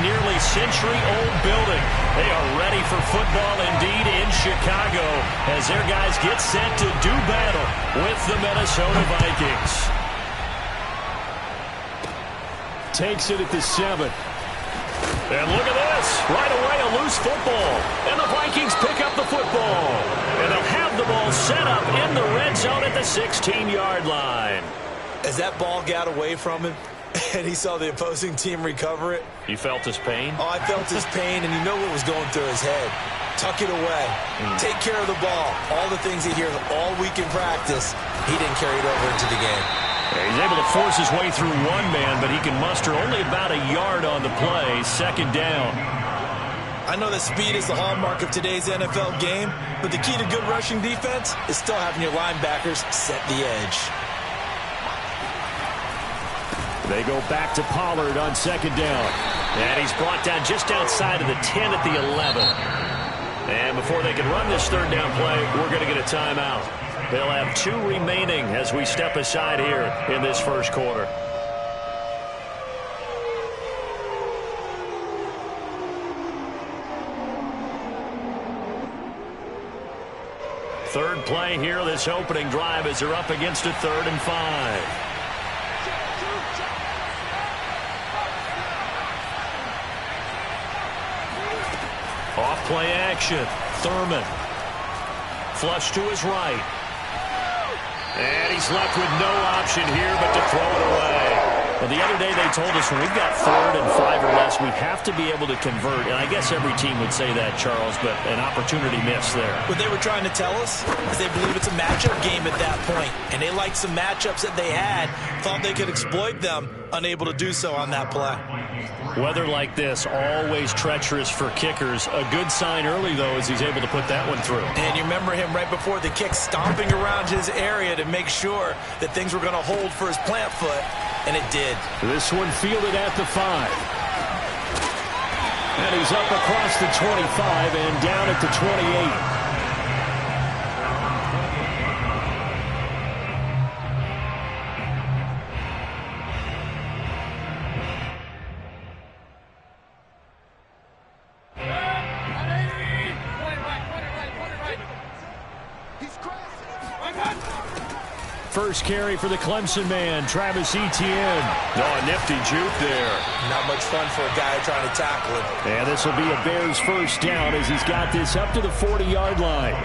nearly century-old building. They are ready for football indeed in Chicago as their guys get set to do battle with the Minnesota Vikings. Takes it at the 7. And look at this. Right away, a loose football. And the Vikings pick up the football. And they'll have the ball set up in the red zone at the 16-yard line. As that ball got away from him, and he saw the opposing team recover it. You felt his pain? Oh, I felt his pain, and you know what was going through his head. Tuck it away. Take care of the ball. All the things he hears all week in practice, he didn't carry it over into the game. Yeah, he's able to force his way through one man, but he can muster only about a yard on the play. Second down. I know that speed is the hallmark of today's NFL game, but the key to good rushing defense is still having your linebackers set the edge. They go back to Pollard on second down. And he's brought down just outside of the 10 at the 11. And before they can run this third down play, we're going to get a timeout. They'll have 2 remaining as we step aside here in this first quarter. Third play here, this opening drive as they're up against a 3rd and 5. Off-play action. Thurman. Flush to his right. And he's left with no option here but to throw it away. Well, the other day they told us when we've got 3rd and 5 or less, we have to be able to convert. And I guess every team would say that, Charles, but an opportunity missed there. What they were trying to tell us is they believe it's a matchup game at that point. And they liked some matchups that they had, thought they could exploit them, unable to do so on that play. Weather like this, always treacherous for kickers. A good sign early, though, as he's able to put that one through. And you remember him right before the kick stomping around his area to make sure that things were going to hold for his plant foot, and it did. This one fielded at the 5. And he's up across the 25 and down at the 28. First carry for the Clemson man, Travis Etienne. Oh, a nifty juke there. Not much fun for a guy trying to tackle him. And this will be a Bears first down as he's got this up to the 40-yard line.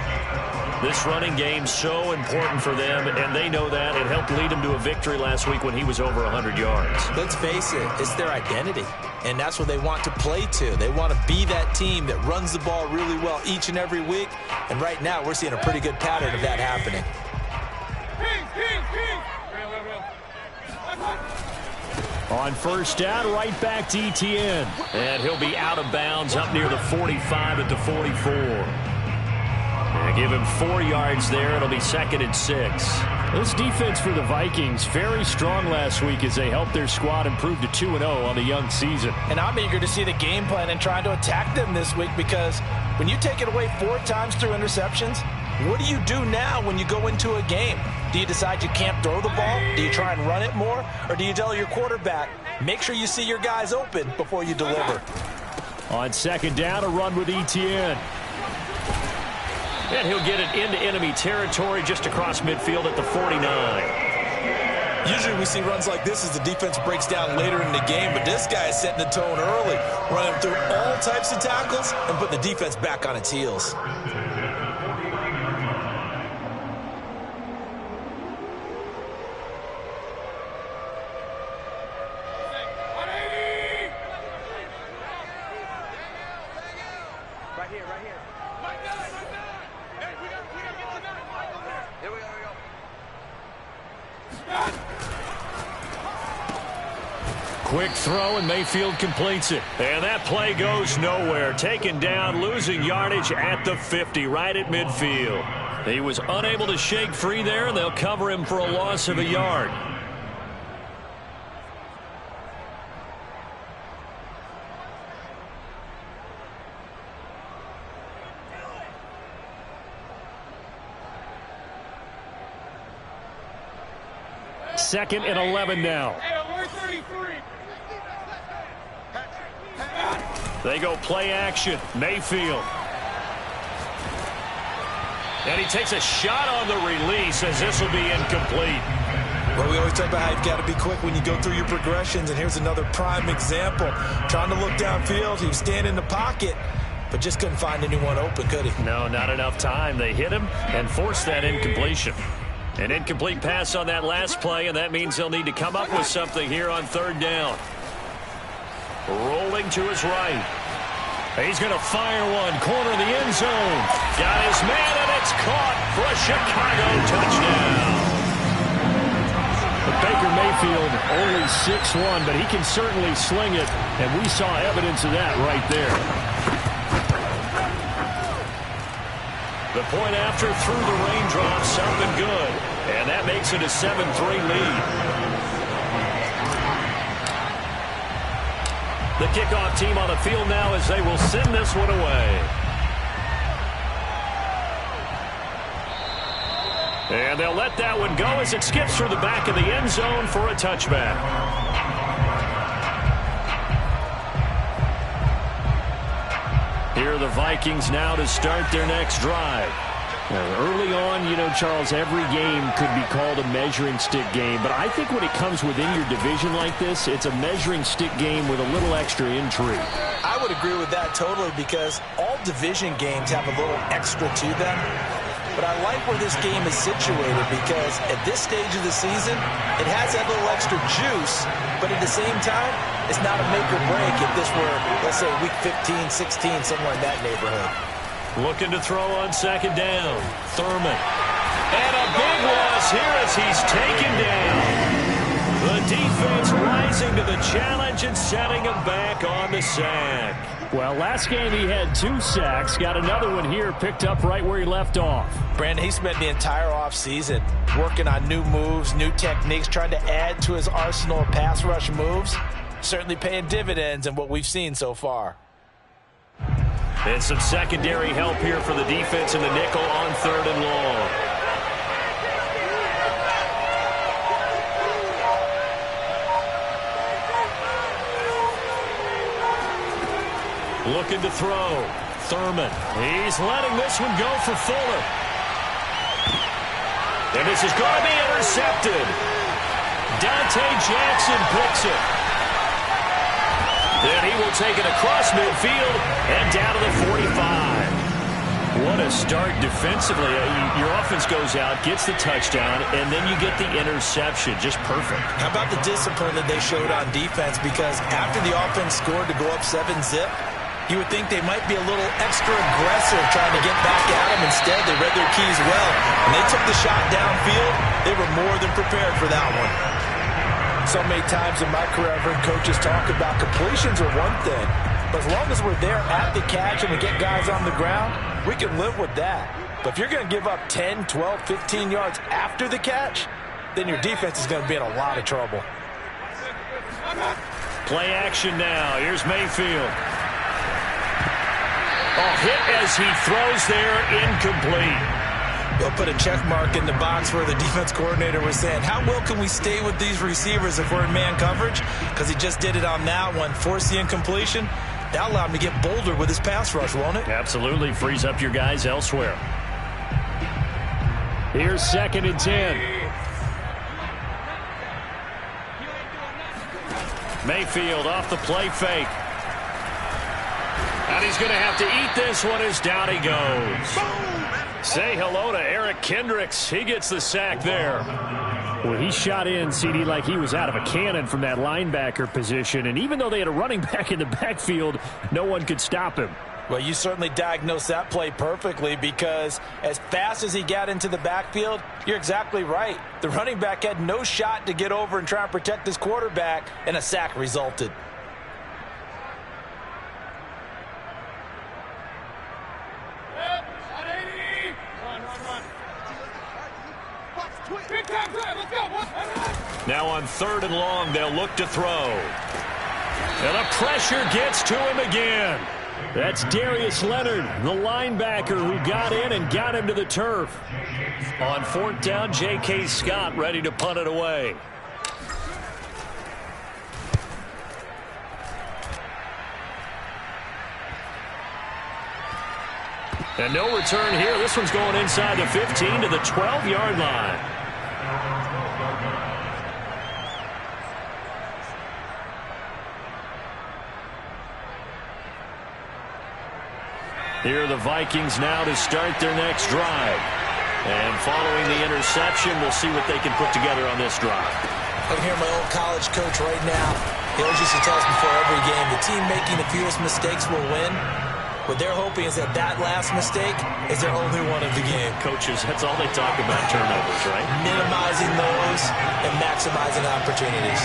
This running game so important for them, and they know that. It helped lead them to a victory last week when he was over 100 yards. Let's face it, it's their identity, and that's what they want to play to. They want to be that team that runs the ball really well each and every week, and right now we're seeing a pretty good pattern of that happening. On first down, right back to Etienne. And he'll be out of bounds up near the 45 at the 44. And give him 4 yards there. It'll be 2nd and 6. This defense for the Vikings, very strong last week as they helped their squad improve to 2-0 on the young season. And I'm eager to see the game plan and trying to attack them this week, because when you take it away 4 times through interceptions, what do you do now when you go into a game? Do you decide you can't throw the ball? Do you try and run it more? Or do you tell your quarterback, make sure you see your guys open before you deliver? On second down, a run with Etienne. And he'll get it into enemy territory just across midfield at the 49. Usually we see runs like this as the defense breaks down later in the game, but this guy is setting the tone early, running through all types of tackles and putting the defense back on its heels. Quick throw, and Mayfield completes it. And that play goes nowhere. Taken down, losing yardage at the 50, right at midfield. He was unable to shake free there, and they'll cover him for a loss of a yard. Second and 11 now. They go play action. Mayfield. And he takes a shot on the release as this will be incomplete. Well, we always talk about how you've got to be quick when you go through your progressions, and here's another prime example. Trying to look downfield, he was standing in the pocket, but just couldn't find anyone open, could he? No, not enough time. They hit him and forced that incompletion. An incomplete pass on that last play, and that means they'll need to come up with something here on third down. Rolling to his right. He's going to fire one, corner of the end zone. Got his man, and it's caught for a Chicago touchdown. But Baker Mayfield only 6'1", but he can certainly sling it, and we saw evidence of that right there. The point after through the raindrops, something good, and that makes it a 7-3 lead. The kickoff team on the field now as they will send this one away. And they'll let that one go as it skips through the back of the end zone for a touchback. Here are the Vikings now to start their next drive. Early on, you know, Charles, every game could be called a measuring stick game. But I think when it comes within your division like this, it's a measuring stick game with a little extra intrigue. I would agree with that totally, because all division games have a little extra to them. But I like where this game is situated, because at this stage of the season, it has that little extra juice. But at the same time, it's not a make or break if this were, let's say, week 15, 16, somewhere in that neighborhood. Looking to throw on second down. Thurman. And a big loss here as he's taken down. The defense rising to the challenge and setting him back on the sack. Well, last game he had 2 sacks. Got another one here, picked up right where he left off. Brandon, he spent the entire offseason working on new moves, new techniques, trying to add to his arsenal of pass rush moves. Certainly paying dividends in what we've seen so far. And some secondary help here for the defense in the nickel on third and long. Looking to throw. Thurman. He's letting this one go for Fuller. And this is going to be intercepted. Dante Jackson picks it. Then he will take it across midfield and down to the 45. What a start defensively. Your offense goes out, gets the touchdown, and then you get the interception. Just perfect. How about the discipline that they showed on defense? Because after the offense scored to go up 7-zip, you would think they might be a little extra aggressive trying to get back at them. Instead, they read their keys well. When they took the shot downfield, they were more than prepared for that one. So many times in my career, I've heard coaches talk about completions are one thing. But as long as we're there at the catch and we get guys on the ground, we can live with that. But if you're going to give up 10, 12, 15 yards after the catch, then your defense is going to be in a lot of trouble. Play action now. Here's Mayfield. Oh, hit as he throws there, incomplete. They'll put a check mark in the box where the defense coordinator was saying, how well can we stay with these receivers if we're in man coverage? Because he just did it on that one, forced the incompletion. That'll allow him to get bolder with his pass rush, won't it? Absolutely. Frees up your guys elsewhere. Here's 2nd and 10. Mayfield off the play fake. And he's going to have to eat this one as down he goes. Say hello to Eric Kendricks. He gets the sack there. Well, he shot in, CD, like he was out of a cannon from that linebacker position. And even though they had a running back in the backfield, no one could stop him. Well, you certainly diagnosed that play perfectly, because as fast as he got into the backfield, you're exactly right. The running back had no shot to get over and try and protect his quarterback, and a sack resulted. Now on third and long, they'll look to throw. And the pressure gets to him again. That's Darius Leonard, the linebacker who got in and got him to the turf. On 4th down, J.K. Scott ready to punt it away. And no return here. This one's going inside the 15 to the 12-yard line. Here are the Vikings now to start their next drive. And following the interception, we'll see what they can put together on this drive. I can hear my old college coach right now. He always used to tell us before every game, the team making the fewest mistakes will win. What they're hoping is that last mistake is their only one of the game. Coaches, that's all they talk about, turnovers, right? Minimizing those and maximizing opportunities.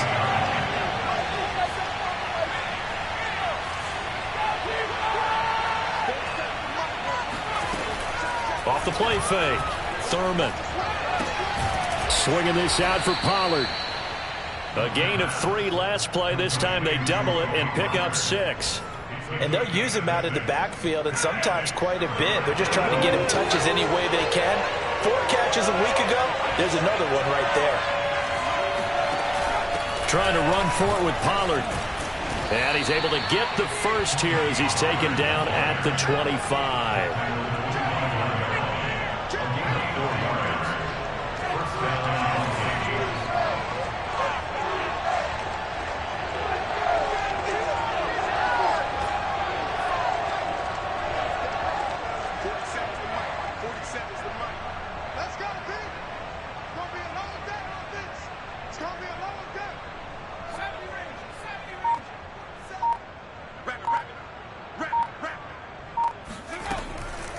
Off the play fake. Thurman. Swinging this out for Pollard. A gain of 3 last play. This time they double it and pick up 6. And they'll use him out of the backfield, and sometimes quite a bit. They're just trying to get him touches any way they can. 4 catches a week ago. There's another one right there. Trying to run for it with Pollard. And he's able to get the first here as he's taken down at the 25.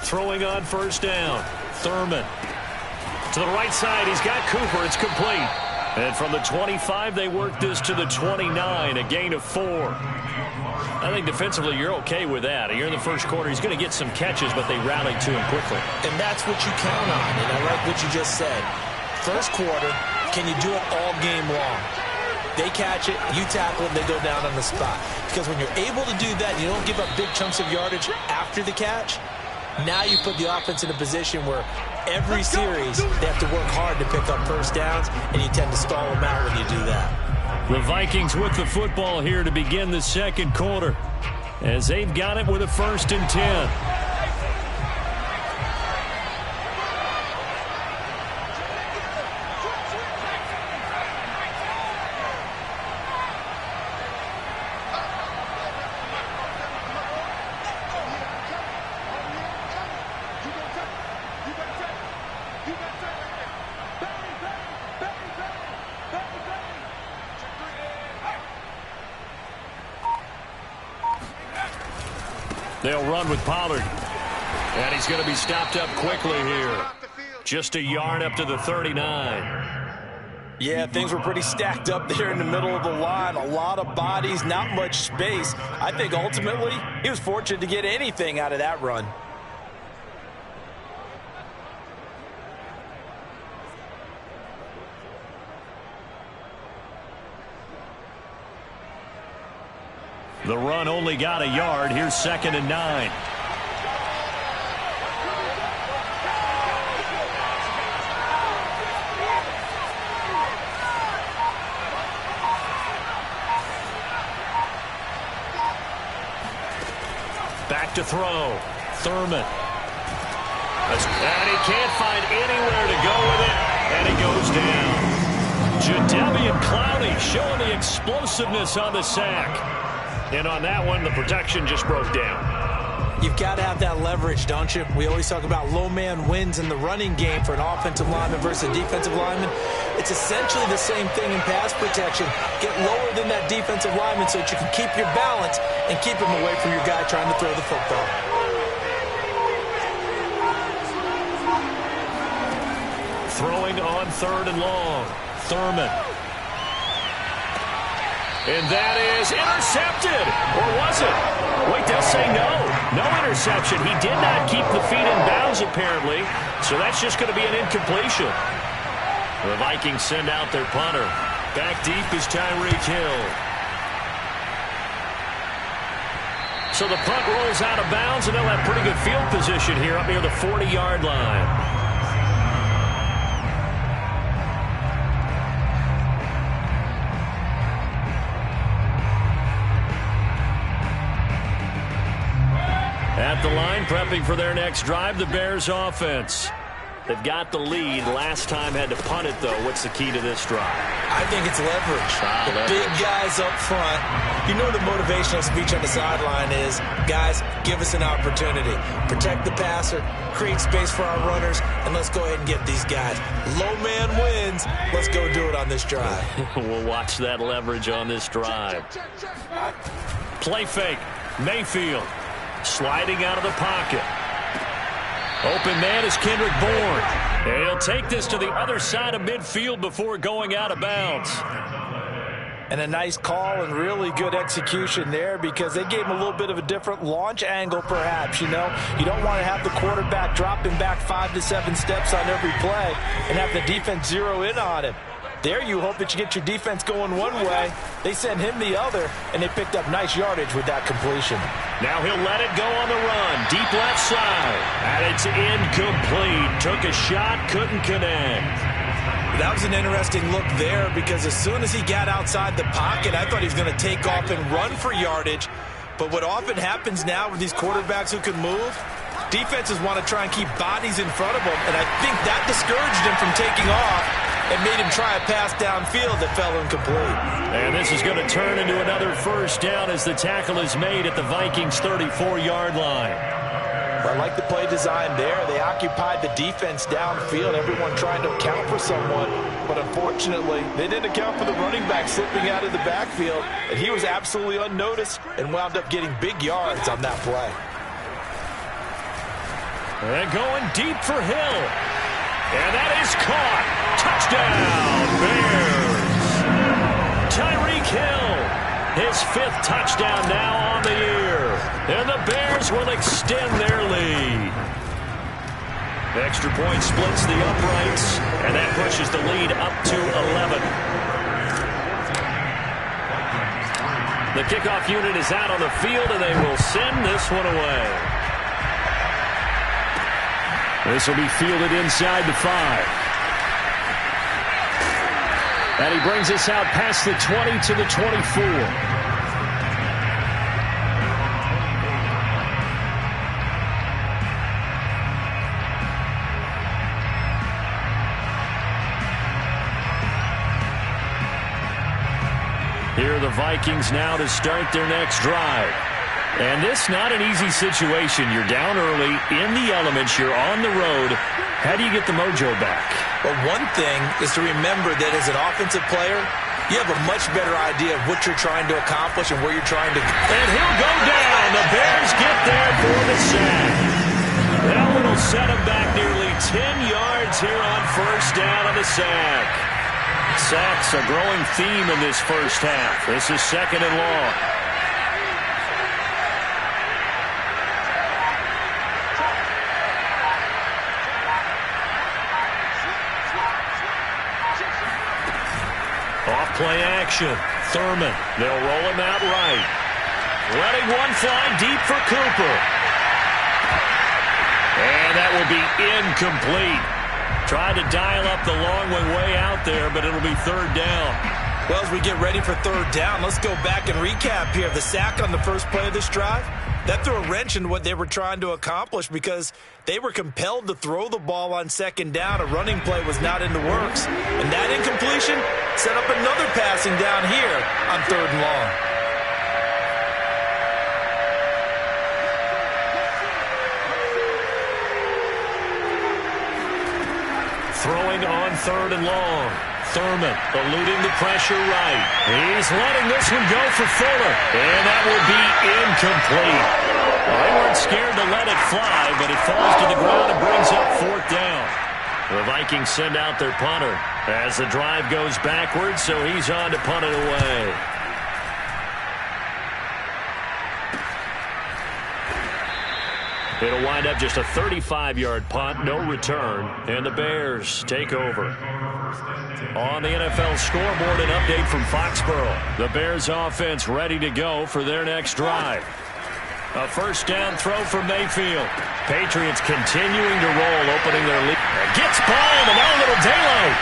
Throwing on first down. Thurman. To the right side, he's got Cooper. It's complete. And from the 25, they work this to the 29, a gain of 4. I think defensively you're okay with that. You're in the first quarter. He's going to get some catches, but they rallied to him quickly. And that's what you count on, and I like what you just said. First quarter, can you do it all game long? They catch it, you tackle it, they go down on the spot. Because when you're able to do that, you don't give up big chunks of yardage after the catch. Now you put the offense in a position where every series they have to work hard to pick up first downs, and you tend to stall them out when you do that. The Vikings with the football here to begin the second quarter as they've got it with a 1st and 10. They'll run with Pollard. And he's going to be stopped up quickly here. Just a yard up to the 39. Yeah, things were pretty stacked up there in the middle of the line. A lot of bodies, not much space. I think ultimately he was fortunate to get anything out of that run. The run only got a yard. Here's 2nd and 9. Back to throw. Thurman. And he can't find anywhere to go with it. And he goes down. Jadeveon Clowney showing the explosiveness on the sack. And on that one, the protection just broke down. You've got to have that leverage, don't you? We always talk about low man wins in the running game for an offensive lineman versus a defensive lineman. It's essentially the same thing in pass protection. Get lower than that defensive lineman so that you can keep your balance and keep him away from your guy trying to throw the football. Throwing on 3rd and long. Thurman. And that is intercepted. Or was it? Wait, they'll say no. No interception. He did not keep the feet in bounds, apparently. So that's just going to be an incompletion. The Vikings send out their punter. Back deep is Tyreek Hill. So the punt rolls out of bounds, and they'll have pretty good field position here up near the 40-yard line. At the line, prepping for their next drive, the Bears offense. They've got the lead. Last time had to punt it, though. What's the key to this drive? I think it's leverage. The big guys up front. You know the motivational speech on the sideline is, guys, give us an opportunity. Protect the passer, create space for our runners, and let's go ahead and get these guys. Low man wins. Let's go do it on this drive. We'll watch that leverage on this drive. Play fake. Mayfield sliding out of the pocket. Open man is Kendrick Bourne. And he'll take this to the other side of midfield before going out of bounds. And a nice call and really good execution there because they gave him a little bit of a different launch angle perhaps, you know. You don't want to have the quarterback dropping back 5 to 7 steps on every play and have the defense zero in on him. There you hope that you get your defense going one way. They sent him the other, and they picked up nice yardage with that completion. Now he'll let it go on the run. Deep left side. And it's incomplete. Took a shot, couldn't connect. That was an interesting look there because as soon as he got outside the pocket, I thought he was going to take off and run for yardage. But what often happens now with these quarterbacks who can move, defenses want to try and keep bodies in front of them, and I think that discouraged him from taking off and made him try a pass downfield that fell incomplete. And this is going to turn into another first down as the tackle is made at the Vikings' 34-yard line. I like the play design there. They occupied the defense downfield, everyone trying to account for someone. But unfortunately, they didn't account for the running back slipping out of the backfield. And he was absolutely unnoticed and wound up getting big yards on that play. And going deep for Hill. And that is caught. Touchdown, Bears. Tyreek Hill, his 5th touchdown now on the year. And the Bears will extend their lead. Extra point splits the uprights, and that pushes the lead up to 11. The kickoff unit is out on the field, and they will send this one away. This will be fielded inside the 5. And he brings us out past the 20 to the 24. Here are the Vikings now to start their next drive. And this not an easy situation. You're down early, in the elements, you're on the road. How do you get the mojo back? Well, one thing is to remember that as an offensive player, you have a much better idea of what you're trying to accomplish and where you're trying to go. And he'll go down. The Bears get there for the sack. That one will set him back nearly 10 yards here on first down on the sack. Sacks a growing theme in this first half. This is 2nd and long. Play action. Thurman. They'll roll him out right. Letting one fly deep for Cooper. And that will be incomplete. Tried to dial up the long one way out there, but it'll be 3rd down. Well, as we get ready for 3rd down, let's go back and recap here. The sack on the first play of this drive, that threw a wrench in what they were trying to accomplish because they were compelled to throw the ball on 2nd down. A running play was not in the works. And that incompletion set up another passing down here on 3rd and long. Throwing on 3rd and long. Thurman eluding the pressure right. He's letting this one go for Fuller. And that will be incomplete. Well, they weren't scared to let it fly, but it falls to the ground and brings up 4th down. The Vikings send out their punter as the drive goes backwards, so he's on to punt it away. It'll wind up just a 35-yard punt, no return, and the Bears take over. On the NFL scoreboard, an update from Foxborough. The Bears offense ready to go for their next drive. A first down throw from Mayfield. Patriots continuing to roll, opening their lead. Gets by him, and now a little daylight.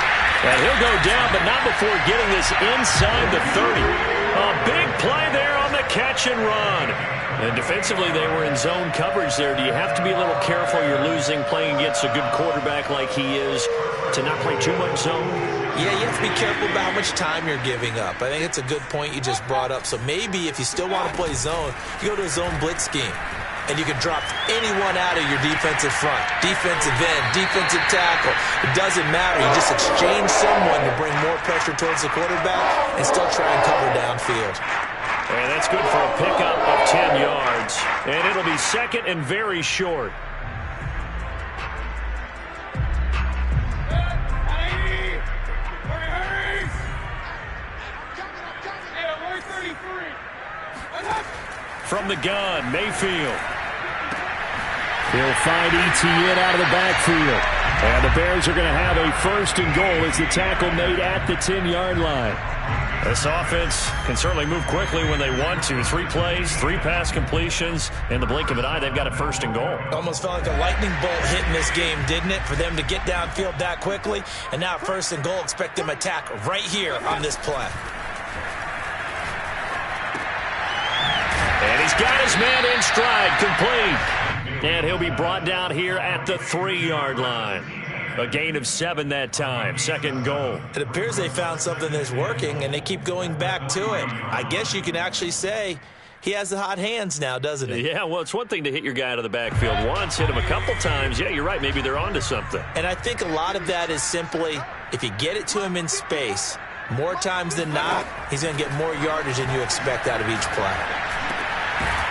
And he'll go down, but not before getting this inside the 30. A big play there on the catch and run. And defensively, they were in zone coverage there. Do you have to be a little careful? You're losing playing against a good quarterback like he is to not play too much zone? Yeah, you have to be careful about how much time you're giving up. I think it's a good point you just brought up. So maybe if you still want to play zone, you go to a zone blitz scheme. And you can drop anyone out of your defensive front, defensive end, defensive tackle. It doesn't matter. You just exchange someone to bring more pressure towards the quarterback and still try and cover downfield. And that's good for a pickup of 10 yards. And it'll be second and very short. From the gun, Mayfield. He'll find Etienne out of the backfield. And the Bears are going to have a first and goal as the tackle made at the 10-yard line. This offense can certainly move quickly when they want to. 3 plays, 3 pass completions. In the blink of an eye, they've got a first and goal. Almost felt like a lightning bolt hit in this game, didn't it? For them to get downfield that quickly. And now first and goal, expect them to attack right here on this play. And he's got his man in stride, complete. And he'll be brought down here at the 3-yard line. A gain of 7 that time. Second goal. It appears they found something that's working, and they keep going back to it. I guess you can actually say he has the hot hands now, doesn't he? Yeah, well, it's one thing to hit your guy out of the backfield once, hit him a couple times. Yeah, you're right. Maybe they're onto something. And I think a lot of that is simply if you get it to him in space, more times than not, he's going to get more yardage than you expect out of each play.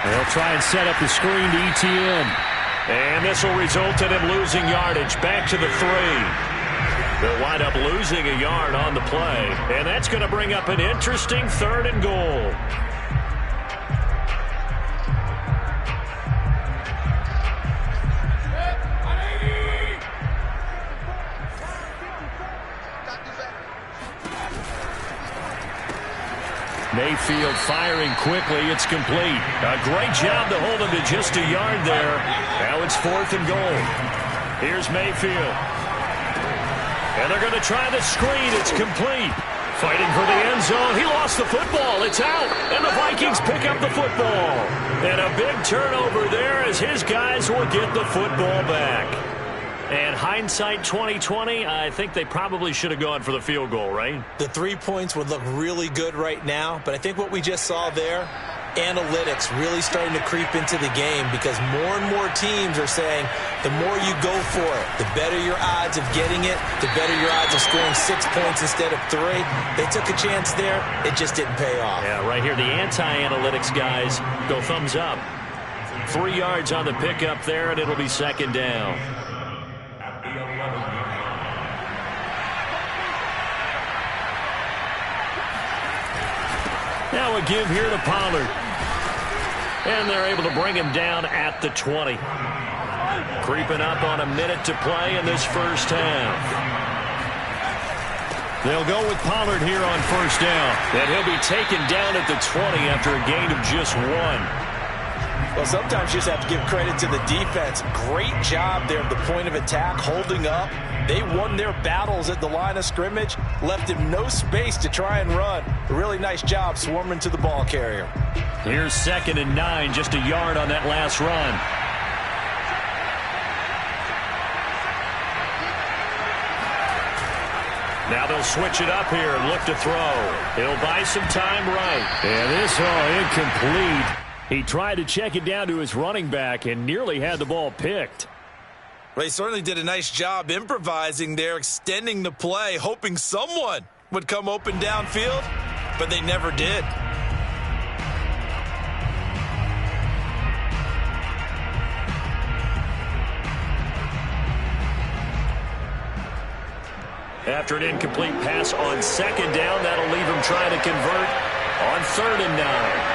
They'll try and set up the screen to Etienne. And this will result in him losing yardage back to the 3. They'll wind up losing a yard on the play. And that's going to bring up an interesting third and goal. Mayfield firing quickly. It's complete. A great job to hold him to just a yard there. Now it's 4th and goal. Here's Mayfield. And they're going to try the screen. It's complete. Fighting for the end zone. He lost the football. It's out. And the Vikings pick up the football. And a big turnover there as his guys will get the football back. And hindsight 2020, I think they probably should have gone for the field goal, right? The 3 points would look really good right now, but I think what we just saw there, analytics really starting to creep into the game because more and more teams are saying the more you go for it, the better your odds of getting it, the better your odds of scoring 6 points instead of 3. They took a chance there. It just didn't pay off. Yeah, right here, the anti-analytics guys go thumbs up. 3 yards on the pickup there, and it'll be second down. Now a give here to Pollard. And they're able to bring him down at the 20. Creeping up on a minute to play in this first half. They'll go with Pollard here on first down. And he'll be taken down at the 20 after a gain of just 1. Well, sometimes you just have to give credit to the defense. Great job there at the point of attack, holding up. They won their battles at the line of scrimmage, left him no space to try and run. A really nice job swarming to the ball carrier. Here's 2nd and 9, just a yard on that last run. Now they'll switch it up here and look to throw. He'll buy some time right. And this incomplete. He tried to check it down to his running back and nearly had the ball picked. Well, he certainly did a nice job improvising there, extending the play, hoping someone would come open downfield, but they never did. After an incomplete pass on 2nd down, that'll leave him trying to convert on 3rd and 9.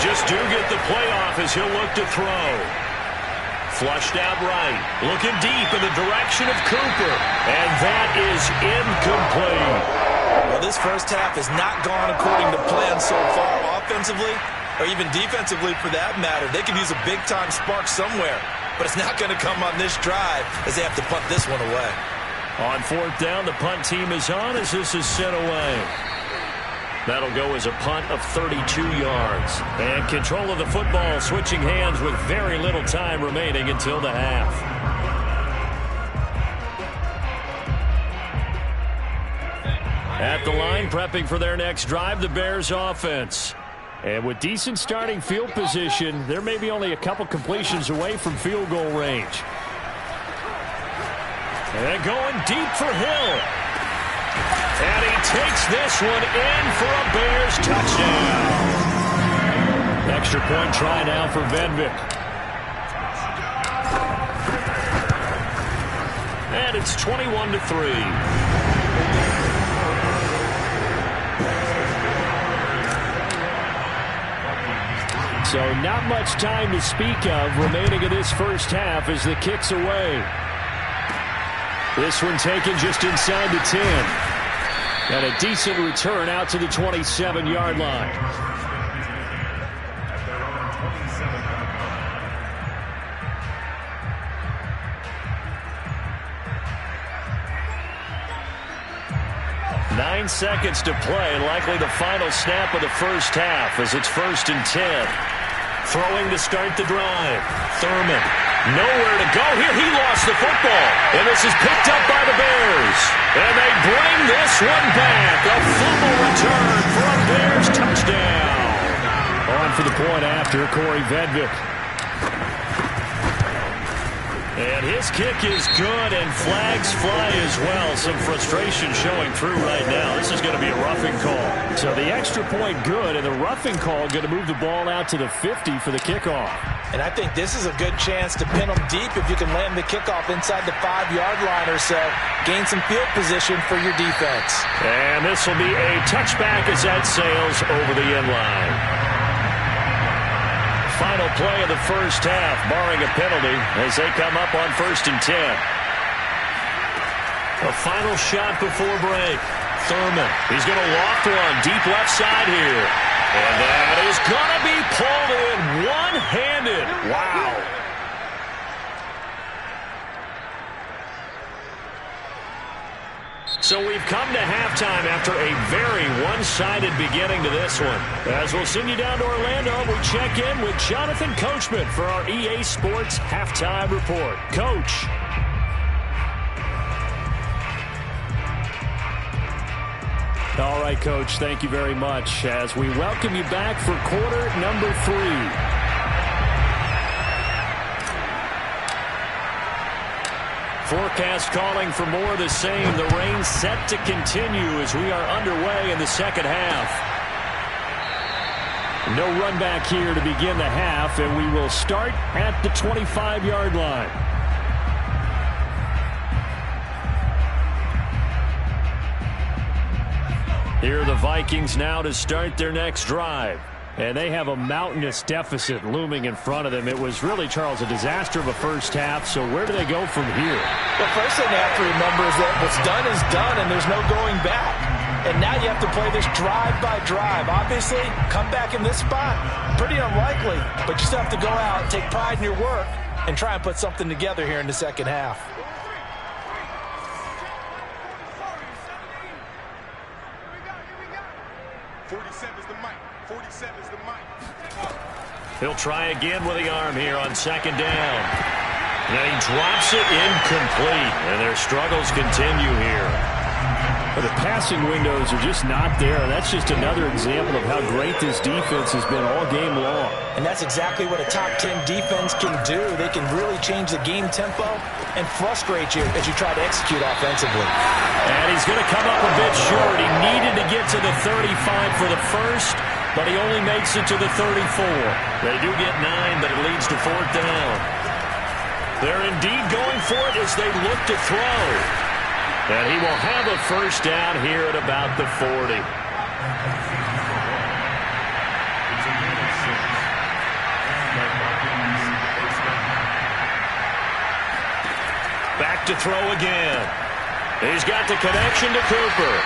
Just do get the playoff as he'll look to throw. Flushed out right. Looking deep in the direction of Cooper. And that is incomplete. Well, this first half has not gone according to plan so far offensively, or even defensively for that matter. They could use a big-time spark somewhere. but it's not going to come on this drive as they have to punt this one away. On 4th down, the punt team is on as this is sent away. That'll go as a punt of 32 yards. And control of the football, switching hands with very little time remaining until the half. At the line, prepping for their next drive, the Bears offense. And with decent starting field position, they're maybe only a couple completions away from field goal range. And going deep for Hill. And he takes this one in for a Bears touchdown. Extra point try now for Vedvik. And it's 21-3. So not much time to speak of remaining in this first half as the kick's away. This one taken just inside the 10. And a decent return out to the 27-yard line. Nine seconds to play, likely the final snap of the first half as it's 1st and 10. Throwing to start the drive. Thurman. Nowhere to go here. He lost the football. And this is picked up by the Bears. And they bring this one back. A fumble return for a Bears touchdown. On for the point after, Corey Vedvik. And his kick is good, and flags fly as well. Some frustration showing through right now. This is going to be a roughing call. So the extra point good, and the roughing call going to move the ball out to the 50 for the kickoff. And I think this is a good chance to pin them deep if you can land the kickoff inside the 5-yard line or so. Gain some field position for your defense. And this will be a touchback as that sails over the end line. Final play of the first half, barring a penalty, as they come up on 1st and 10. A final shot before break. Thurman, he's going to loft one deep left side here. And that is going to be pulled in one-handed. Wow. So we've come to halftime after a very one-sided beginning to this one. As we'll send you down to Orlando, we check in with Jonathan Coachman for our EA Sports Halftime Report. Coach. All right, Coach, thank you very much as we welcome you back for quarter number 3. Forecast calling for more of the same. The rain set to continue as we are underway in the second half. No run back here to begin the half, and we will start at the 25-yard line. Here are the Vikings now to start their next drive. And they have a mountainous deficit looming in front of them. It was really, Charles, a disaster of a first half. So where do they go from here? The first thing they have to remember is that what's done is done, and there's no going back. And now you have to play this drive by drive. Obviously, come back in this spot, pretty unlikely. But you still have to go out, take pride in your work, and try and put something together here in the second half. He'll try again with the arm here on 2nd down. And he drops it incomplete. And their struggles continue here. Well, the passing windows are just not there. That's just another example of how great this defense has been all game long. And that's exactly what a top 10 defense can do. They can really change the game tempo and frustrate you as you try to execute offensively. And he's going to come up a bit short. He needed to get to the 35 for the first, but he only makes it to the 34. They do get 9, but it leads to 4th down. They're indeed going for it as they look to throw. And he will have a first down here at about the 40. Back to throw again. He's got the connection to Cooper.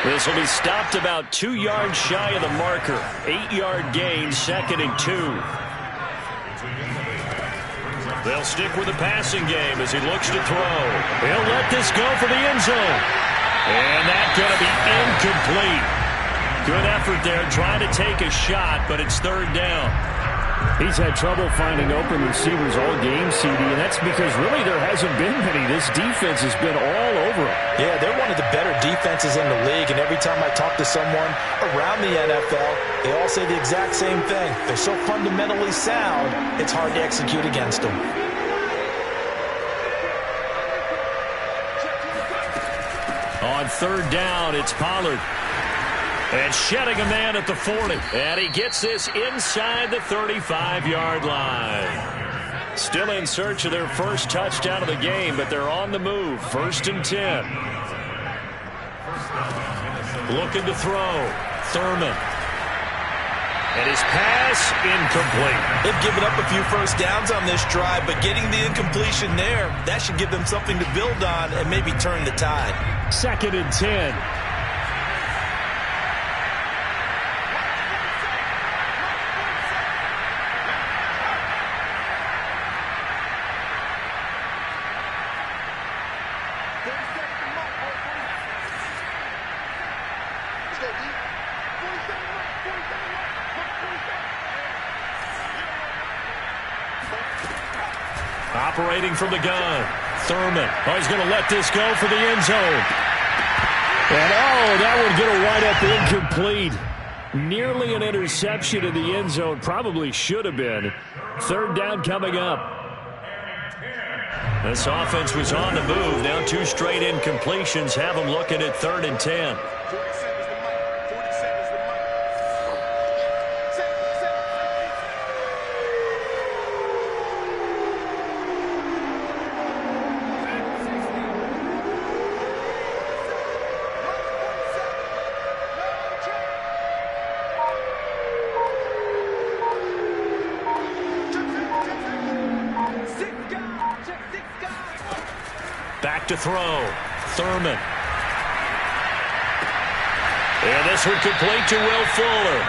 This will be stopped about 2 yards shy of the marker. 8-yard gain, 2nd and 2. They'll stick with the passing game as he looks to throw. He'll let this go for the end zone. And that's going to be incomplete. Good effort there trying to take a shot, but it's third down. He's had trouble finding open receivers all game, CD, and that's because really there hasn't been many. This defense has been all over him. Yeah, they're one of the better defenses in the league, and every time I talk to someone around the NFL, they all say the exact same thing. They're so fundamentally sound, it's hard to execute against them. On third down, it's Pollard. And shedding a man at the 40. And he gets this inside the 35-yard line. Still in search of their first touchdown of the game, but they're on the move. 1st and 10. Looking to throw. Thurman. And his pass incomplete. They've given up a few first downs on this drive, but getting the incompletion there, that should give them something to build on and maybe turn the tide. 2nd and 10. Operating from the gun. Thurman. Oh, he's going to let this go for the end zone. And that one going to wind up incomplete. Nearly an interception in the end zone. Probably should have been. Third down coming up. This offense was on the move. Now 2 straight incompletions have them looking at 3rd and 10. Back to throw. Thurman. And this one complete to Will Fuller.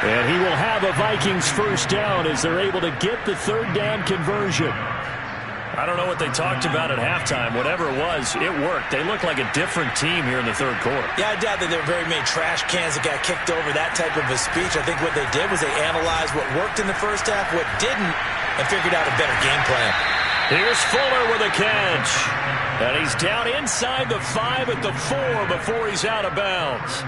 And he will have a Vikings first down as they're able to get the third down conversion. I don't know what they talked about at halftime. Whatever it was, it worked. They look like a different team here in the third quarter. Yeah, I doubt that there were very many trash cans that got kicked over, that type of a speech. I think what they did was they analyzed what worked in the first half, what didn't, and figured out a better game plan. Here's Fuller with a catch. And he's down inside the 5 at the 4 before he's out of bounds.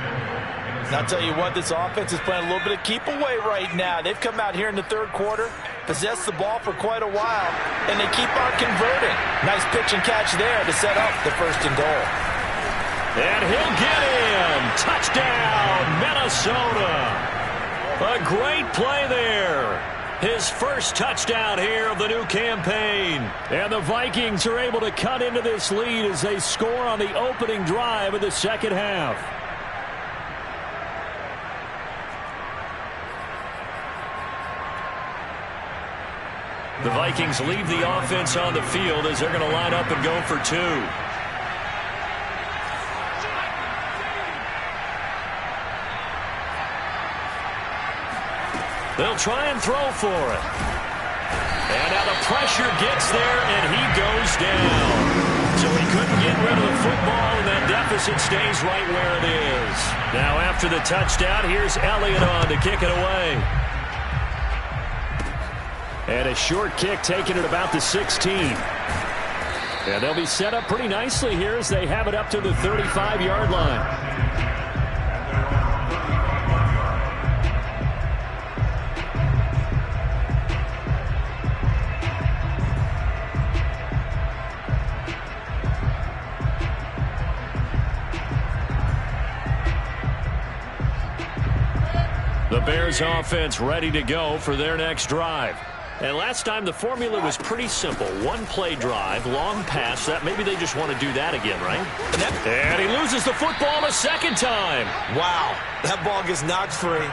I'll tell you what, this offense is playing a little bit of keep away right now. They've come out here in the third quarter, possessed the ball for quite a while, and they keep on converting. Nice pitch and catch there to set up the 1st and goal. And he'll get in. Touchdown, Minnesota. A great play there. His first touchdown here of the new campaign. And the Vikings are able to cut into this lead as they score on the opening drive of the second half. The Vikings leave the offense on the field as they're going to line up and go for 2. They'll try and throw for it. And now the pressure gets there, and he goes down. So he couldn't get rid of the football, and that deficit stays right where it is. Now after the touchdown, here's Elliott on to kick it away. And a short kick taken at about the 16. And they'll be set up pretty nicely here as they have it up to the 35-yard line. The Bears offense ready to go for their next drive. And last time the formula was pretty simple. One play drive, long pass. That maybe they just want to do that again, right? And he loses the football a second time. Wow, that ball gets knocked free,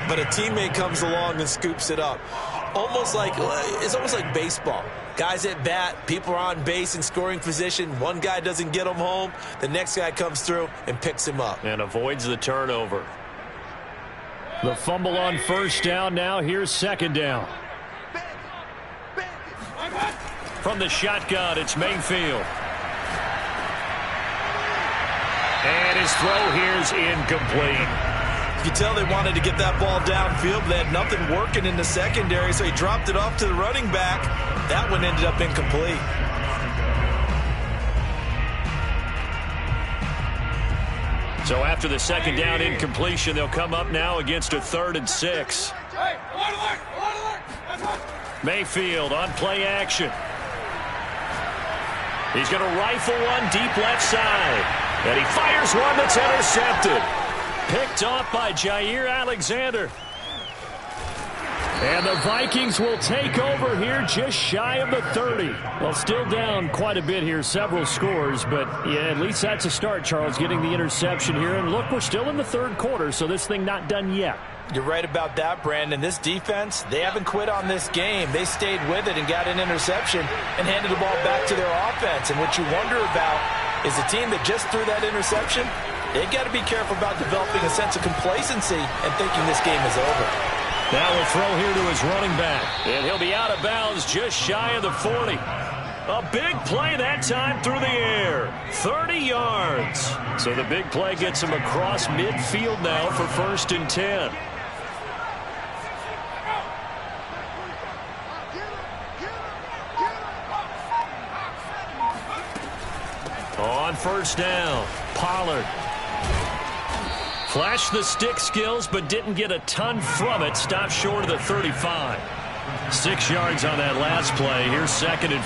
but a teammate comes along and scoops it up. It's almost like baseball. Guys at bat, people are on base in scoring position. One guy doesn't get him home. The next guy comes through and picks him up. And avoids the turnover. The fumble on first down. Now here's second down. From the shotgun, it's Mayfield. And his throw here is incomplete. You can tell they wanted to get that ball downfield. They had nothing working in the secondary, so he dropped it off to the running back. That one ended up incomplete. So after the second down incompletion, they'll come up now against a 3rd and 6. Mayfield on play action. He's going to rifle one deep left side. And he fires one that's intercepted. Picked off by Jair Alexander. And the Vikings will take over here just shy of the 30. Well, still down quite a bit here, several scores, but yeah, at least that's a start, Charles, getting the interception here. And look, we're still in the 3rd quarter, so this thing not done yet. You're right about that, Brandon. This defense, they haven't quit on this game. They stayed with it and got an interception and handed the ball back to their offense. And what you wonder about is a team that just threw that interception, they've got to be careful about developing a sense of complacency and thinking this game is over. Now we'll throw here to his running back. And he'll be out of bounds just shy of the 40. A big play that time through the air. 30 yards. So the big play gets him across midfield now for 1st and 10. On 1st down, Pollard. Flashed the stick skills, but didn't get a ton from it. Stopped short of the 35. 6 yards on that last play. Here's 2nd and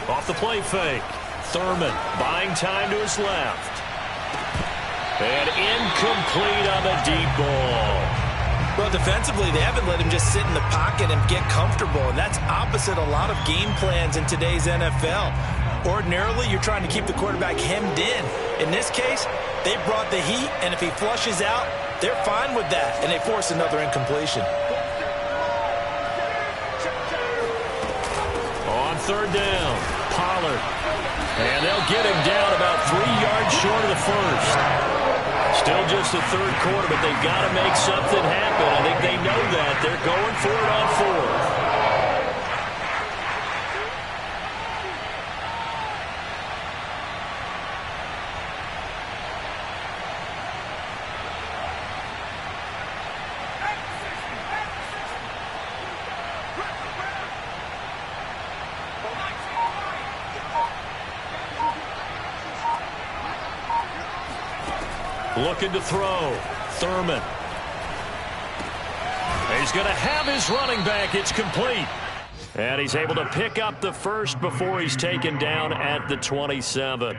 4. Off the play fake. Thurman buying time to his left. And incomplete on the deep ball. Well, defensively, they haven't let him just sit in the pocket and get comfortable, and that's opposite a lot of game plans in today's NFL. Ordinarily, you're trying to keep the quarterback hemmed in. In this case, they brought the heat, and if he flushes out, they're fine with that, and they force another incompletion. On 3rd down, Pollard. And they'll get him down about 3 yards short of the 1st. Still just the 3rd quarter, but they've got to make something happen. I think they know that. They're going for it on 4th. Looking to throw. Thurman. He's going to have his running back. It's complete. And he's able to pick up the 1st before he's taken down at the 27.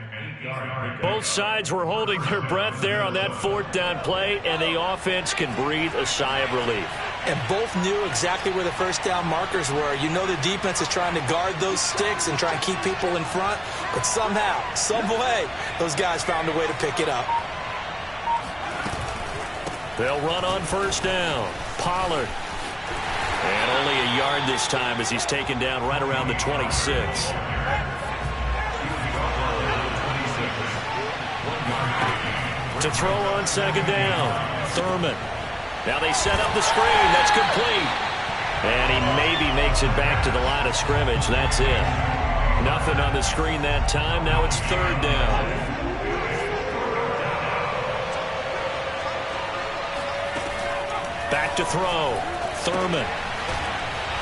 Both sides were holding their breath there on that 4th down play, and the offense can breathe a sigh of relief. And both knew exactly where the 1st down markers were. You know the defense is trying to guard those sticks and try and keep people in front, but somehow, some way, those guys found a way to pick it up. They'll run on 1st down. Pollard. And only a yard this time as he's taken down right around the 26. To throw on 2nd down. Thurman. Now they set up the screen. That's complete. And he maybe makes it back to the line of scrimmage. That's it. Nothing on the screen that time. Now it's 3rd down. Back to throw. Thurman.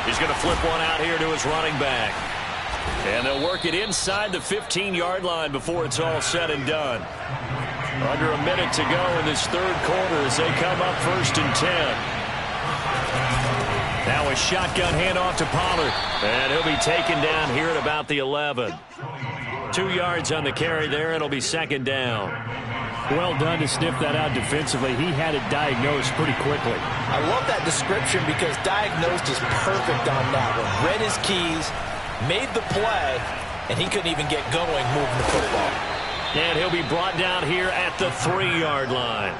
He's going to flip one out here to his running back. And they'll work it inside the 15-yard line before it's all said and done. Under a minute to go in this 3rd quarter as they come up 1st and 10. Now a shotgun handoff to Pollard. And he'll be taken down here at about the 11. 2 yards on the carry there. It'll be 2nd down. Well done to sniff that out defensively. He had it diagnosed pretty quickly. I love that description because diagnosed is perfect on that one. Read his keys, made the play, and he couldn't even get going moving the football. And he'll be brought down here at the 3-yard line.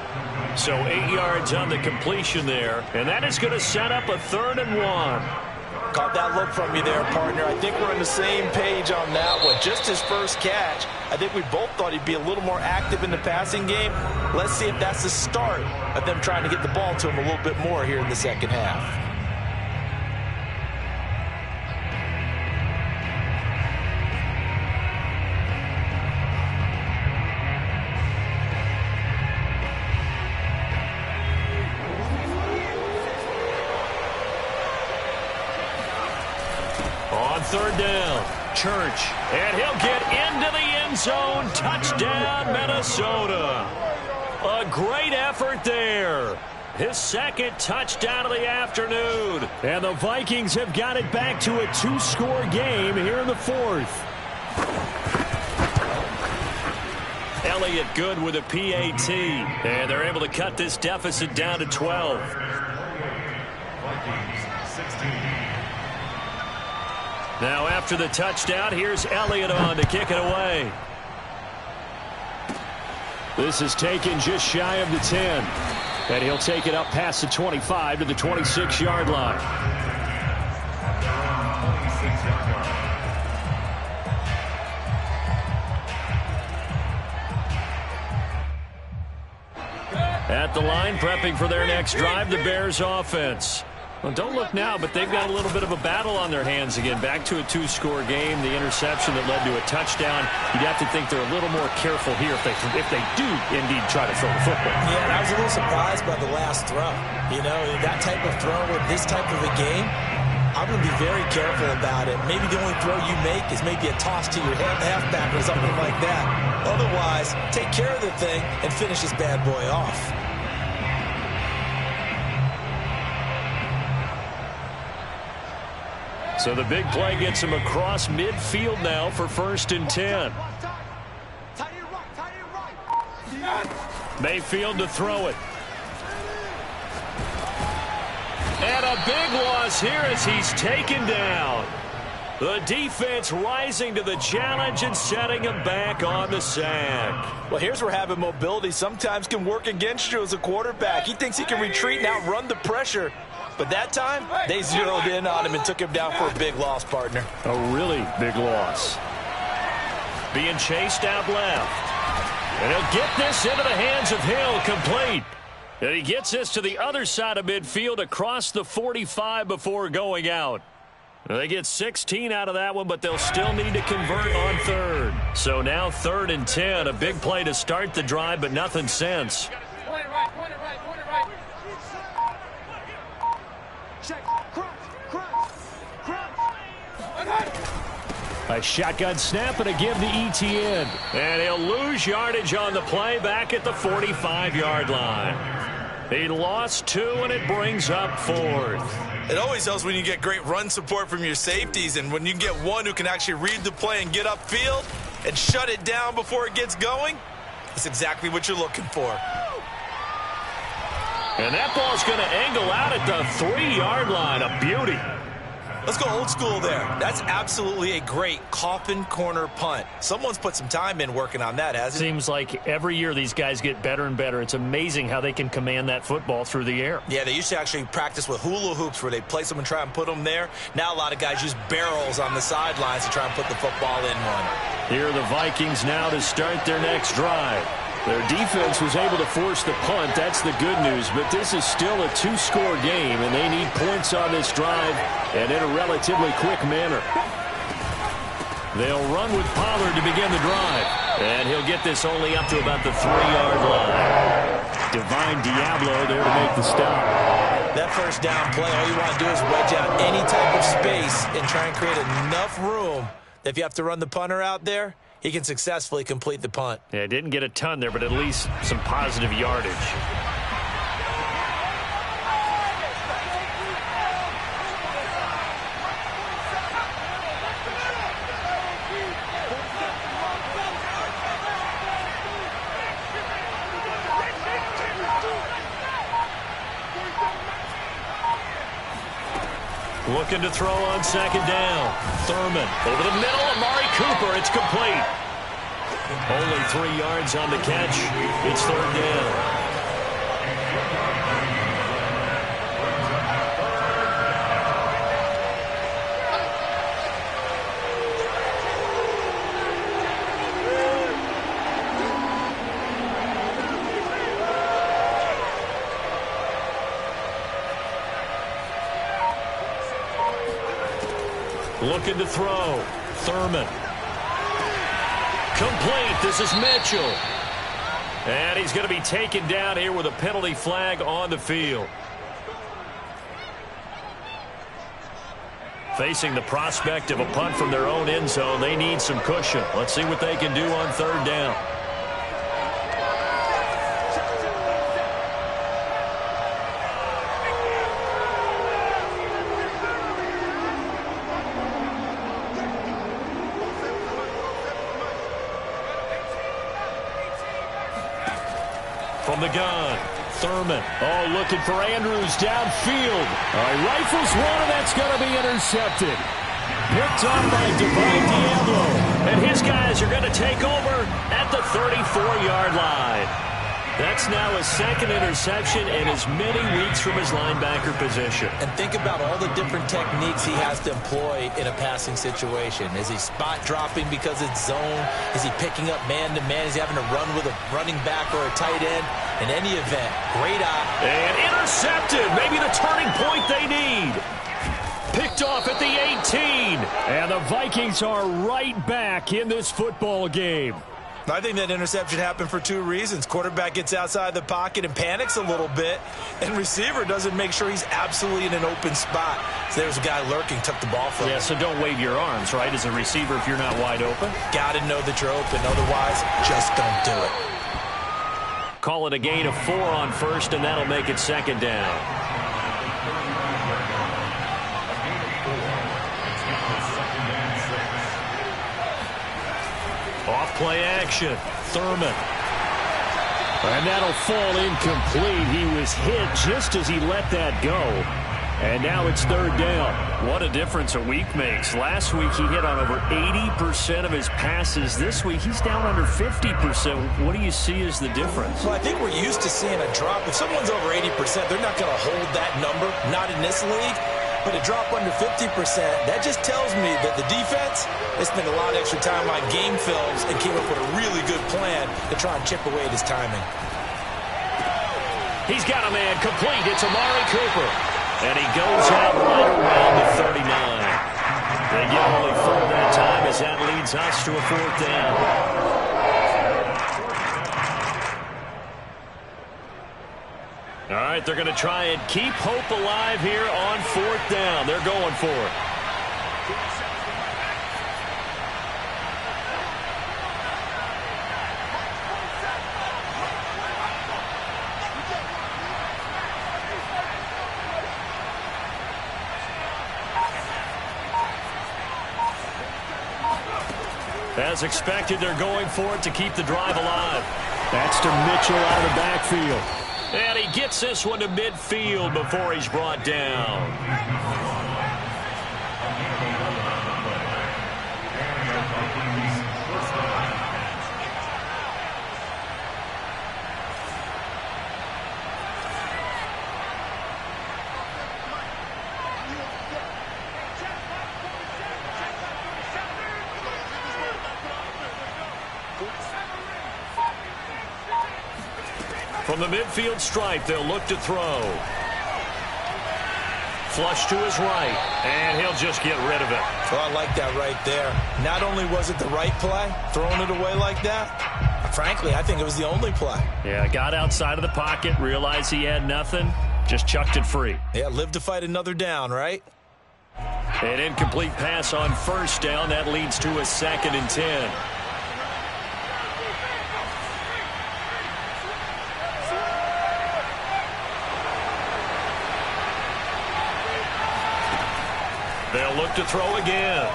So 8 yards on the completion there. And that is going to set up a 3rd and 1. Caught that look from you there, partner. I think we're on the same page on that one. Just his first catch, I think we both thought he'd be a little more active in the passing game. Let's see if that's the start of them trying to get the ball to him a little bit more here in the second half. Third down, Church, and he'll get into the end zone. Touchdown, Minnesota. A great effort there. His second touchdown of the afternoon. And the Vikings have got it back to a 2-score game here in the fourth. Elliott good with a PAT, and they're able to cut this deficit down to 12. Now after the touchdown, here's Elliott on to kick it away. This is taken just shy of the 10. And he'll take it up past the 25 to the 26-yard line. At the line, prepping for their next drive, the Bears offense. Well, don't look now, but they've got a little bit of a battle on their hands again. Back to a 2-score game. The interception that led to a touchdown. You'd have to think they're a little more careful here if they do indeed try to throw the football. Yeah, and I was a little surprised by the last throw. You know, that type of throw with this type of a game, I'm going to be very careful about it. Maybe the only throw you make is maybe a toss to your halfback or something like that. Otherwise, take care of the thing and finish this bad boy off. So the big play gets him across midfield now for 1st and 10. Mayfield to throw it. And a big loss here as he's taken down. The defense rising to the challenge and setting him back on the sack. Well, here's where having mobility sometimes can work against you as a quarterback. He thinks he can retreat and outrun the pressure. But that time, they zeroed in on him and took him down for a big loss, partner. A really big loss. Being chased out left. And he'll get this into the hands of Hill, complete. And he gets this to the other side of midfield across the 45 before going out. They get 16 out of that one, but they'll still need to convert on third. So now 3rd and 10, a big play to start the drive, but nothing since. A shotgun snap and a give to ETN. And he'll lose yardage on the play back at the 45-yard line. He lost 2, and it brings up 4th. It always helps when you get great run support from your safeties, and when you get one who can actually read the play and get upfield and shut it down before it gets going, that's exactly what you're looking for. And that ball's going to angle out at the 3-yard line. A beauty. Let's go old school there. That's absolutely a great coffin corner punt. Someone's put some time in working on that, hasn't it? Seems like every year these guys get better and better. It's amazing how they can command that football through the air. Yeah, they used to actually practice with hula hoops where they place them and try and put them there. Now a lot of guys use barrels on the sidelines to try and put the football in one. Here are the Vikings now to start their next drive. Their defense was able to force the punt. That's the good news. But this is still a 2-score game, and they need points on this drive and in a relatively quick manner. They'll run with Pollard to begin the drive. And he'll get this only up to about the 3-yard line. Divine Diablo there to make the stop. That first down play, all you want to do is wedge out any type of space and try and create enough room that if you have to run the punter out there, he can successfully complete the punt. Yeah, didn't get a ton there, but at least some positive yardage. Looking to throw on 2nd down. Thurman over the middle. Amari Cooper. It's complete. Only 3 yards on the catch. It's 3rd down. Looking to throw. Thurman. Complete. This is Mitchell. And he's going to be taken down here with a penalty flag on the field. Facing the prospect of a punt from their own end zone, they need some cushion. Let's see what they can do on third down. From the gun, Thurman. Oh, looking for Andrews downfield. All right, rifles one, and that's going to be intercepted. Picked up by Divine Diablo. And his guys are going to take over at the 34-yard line. That's now his second interception in as many weeks from his linebacker position. And think about all the different techniques he has to employ in a passing situation. Is he spot dropping because it's zone? Is he picking up man-to-man? Is he having to run with a running back or a tight end? In any event, great eye. And intercepted. Maybe the turning point they need. Picked off at the 18. And the Vikings are right back in this football game. I think that interception happened for two reasons. Quarterback gets outside the pocket and panics a little bit, and receiver doesn't make sure he's absolutely in an open spot. So there's a guy lurking, took the ball from him. Yeah, so don't wave your arms, right, as a receiver if you're not wide open. Got to know that you're open. Otherwise, just don't do it. Call it a gain of 4 on first, and that'll make it second down. Off play action. Thurman. And that'll fall incomplete. He was hit just as he let that go. And now it's third down. What a difference a week makes. Last week he hit on over 80% of his passes. This week he's down under 50%. What do you see as the difference? Well, I think we're used to seeing a drop. If someone's over 80%, they're not going to hold that number. Not in this league. But a drop under 50%, that just tells me that the defense, they spent a lot of extra time on game films and came up with a really good plan to try and chip away at his timing. He's got a man complete. It's Amari Cooper. And he goes out right around the 39. They get only 4 that time as that leads us to a fourth down. All right, they're going to try and keep hope alive here on fourth down. They're going for it. As expected, they're going for it to keep the drive alive. That's to Mitchell out of the backfield. And he gets this one to midfield before he's brought down. From the midfield stripe, they'll look to throw. Flush to his right, and he'll just get rid of it. Well, I like that right there. Not only was it the right play, throwing it away like that, frankly, I think it was the only play. Yeah, got outside of the pocket, realized he had nothing, just chucked it free. Yeah, live to fight another down, right? An incomplete pass on first down. That leads to a 2nd and 10. They'll look to throw again.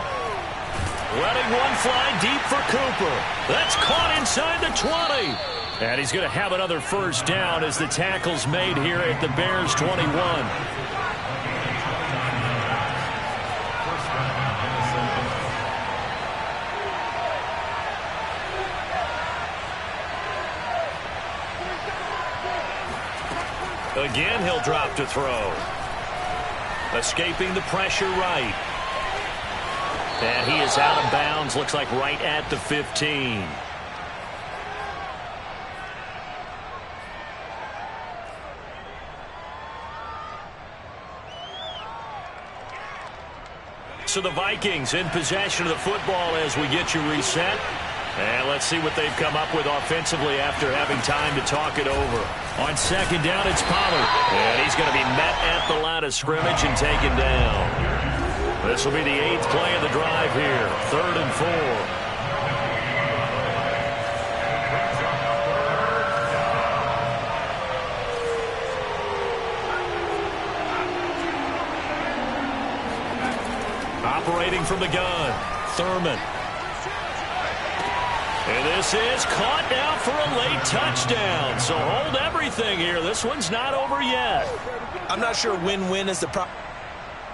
Letting one fly deep for Cooper. That's caught inside the 20. And he's going to have another first down as the tackle's made here at the Bears' 21. Again, he'll drop to throw. Escaping the pressure right. And he is out of bounds, looks like right at the 15. So the Vikings in possession of the football as we get you reset. And let's see what they've come up with offensively after having time to talk it over. On second down, it's Pollard. And he's going to be met at the line of scrimmage and taken down. This will be the 8th play of the drive here. 3rd and 4. Operating from the gun, Thurman. And this is caught now for a late touchdown. So hold everything here. This one's not over yet. I'm not sure win-win is the problem.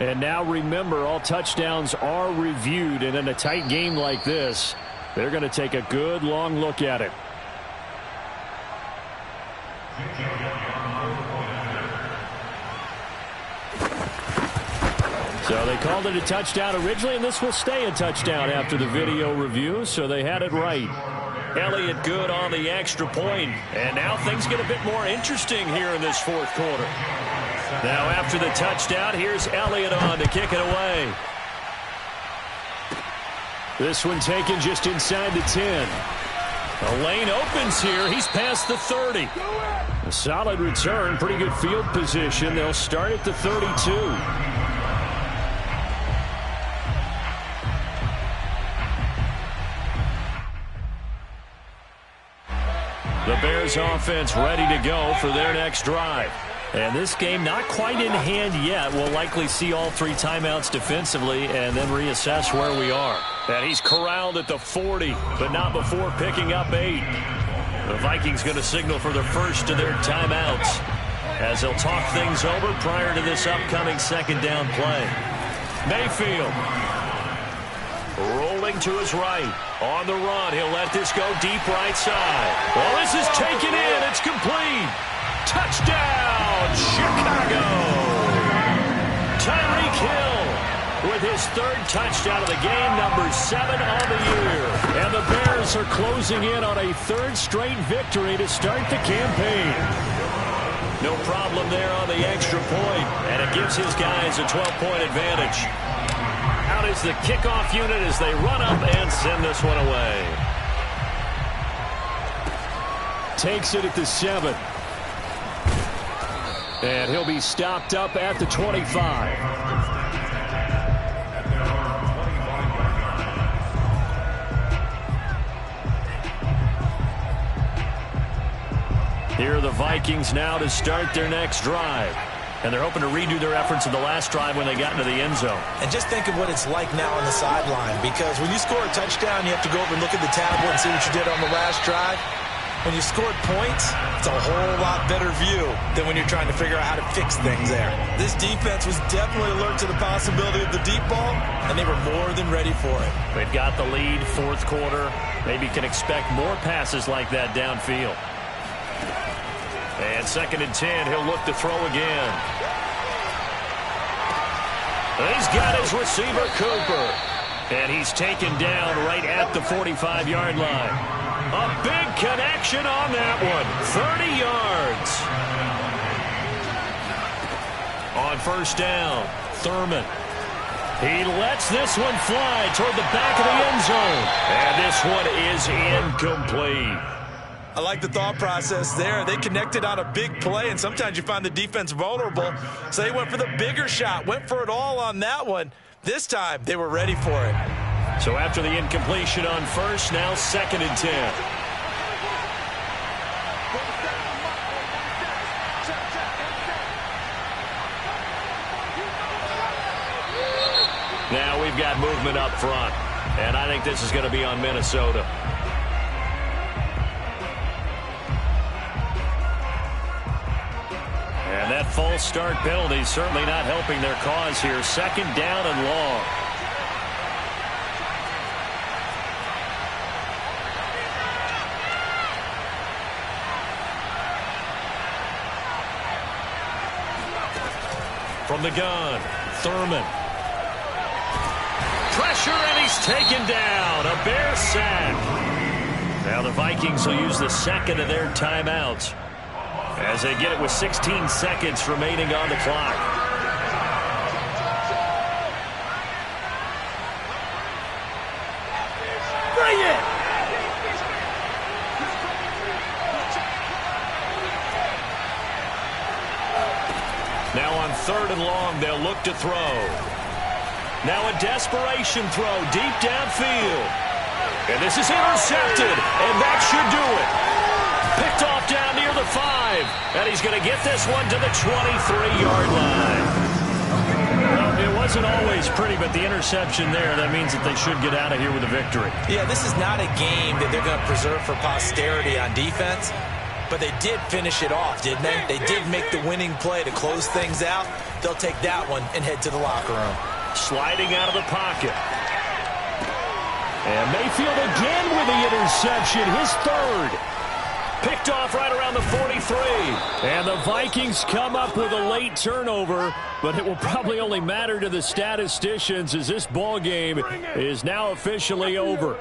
And now remember, all touchdowns are reviewed. And in a tight game like this, they're going to take a good long look at it. So they called it a touchdown originally, and this will stay a touchdown after the video review, so they had it right. Elliott good on the extra point, and now things get a bit more interesting here in this 4th quarter. Now after the touchdown, here's Elliott on to kick it away. This one taken just inside the 10. The lane opens here. He's past the 30. A solid return, pretty good field position. They'll start at the 32. The Bears offense ready to go for their next drive. And this game not quite in hand yet. We'll likely see all 3 timeouts defensively and then reassess where we are. And he's corralled at the 40, but not before picking up 8. The Vikings going to signal for the first of their timeouts as they'll talk things over prior to this upcoming 2nd down play. Mayfield rolling to his right. On the run, he'll let this go deep right side. Well, this is taken in. It's complete. Touchdown, Chicago. Tyreek Hill with his 3rd touchdown of the game, number 7 on the year. And the Bears are closing in on a 3rd straight victory to start the campaign. No problem there on the extra point, and it gives his guys a 12-point advantage. Out is the kickoff unit as they run up and send this one away. Takes it at the 7. And he'll be stopped up at the 25. Here are the Vikings now to start their next drive. And they're hoping to redo their efforts in the last drive when they got into the end zone. And just think of what it's like now on the sideline, because when you score a touchdown, you have to go over and look at the tablet and see what you did on the last drive. When you scored points, it's a whole lot better view than when you're trying to figure out how to fix things there. This defense was definitely alert to the possibility of the deep ball, and they were more than ready for it. They've got the lead, 4th quarter. Maybe can expect more passes like that downfield. And 2nd and 10, he'll look to throw again. He's got his receiver, Cooper. And he's taken down right at the 45-yard line. A big connection on that one. 30 yards. On 1st down, Thurman. He lets this one fly toward the back of the end zone. And this one is incomplete. I like the thought process there. They connected on a big play, and sometimes you find the defense vulnerable. So they went for the bigger shot, went for it all on that one. This time, they were ready for it. So after the incompletion on 1st, now 2nd and 10. Now we've got movement up front, and I think this is going to be on Minnesota. And that false start penalty certainly not helping their cause here. 2nd down and long. From the gun, Thurman. Pressure, and he's taken down. A Bear sack. Now the Vikings will use the 2nd of their timeouts as they get it with 16 seconds remaining on the clock. Now on 3rd and long, they'll look to throw. Now a desperation throw deep downfield. And this is intercepted, and that should do it. Picked off down near the 5, and he's going to get this one to the 23-yard line. Well, it wasn't always pretty, but the interception there, that means that they should get out of here with a victory. Yeah, this is not a game that they're going to preserve for posterity on defense, but they did finish it off, didn't they? They did make the winning play to close things out. They'll take that one and head to the locker room. Sliding out of the pocket. And Mayfield again with the interception, his 3rd. Picked off right around the 43. And the Vikings come up with a late turnover, but it will probably only matter to the statisticians as this ball game is now officially over.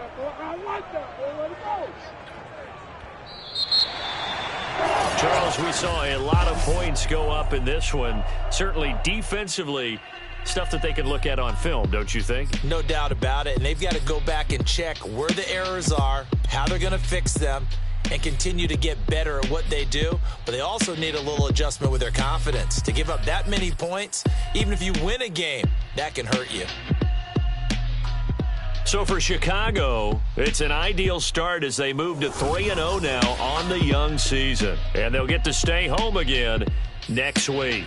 Charles, we saw a lot of points go up in this one. Certainly defensively, stuff that they can look at on film, don't you think? No doubt about it, and they've got to go back and check where the errors are, how they're going to fix them, and continue to get better at what they do. But they also need a little adjustment with their confidence. To give up that many points, even if you win a game, that can hurt you. So for Chicago, it's an ideal start as they move to 3-0 now on the young season. And they'll get to stay home again next week.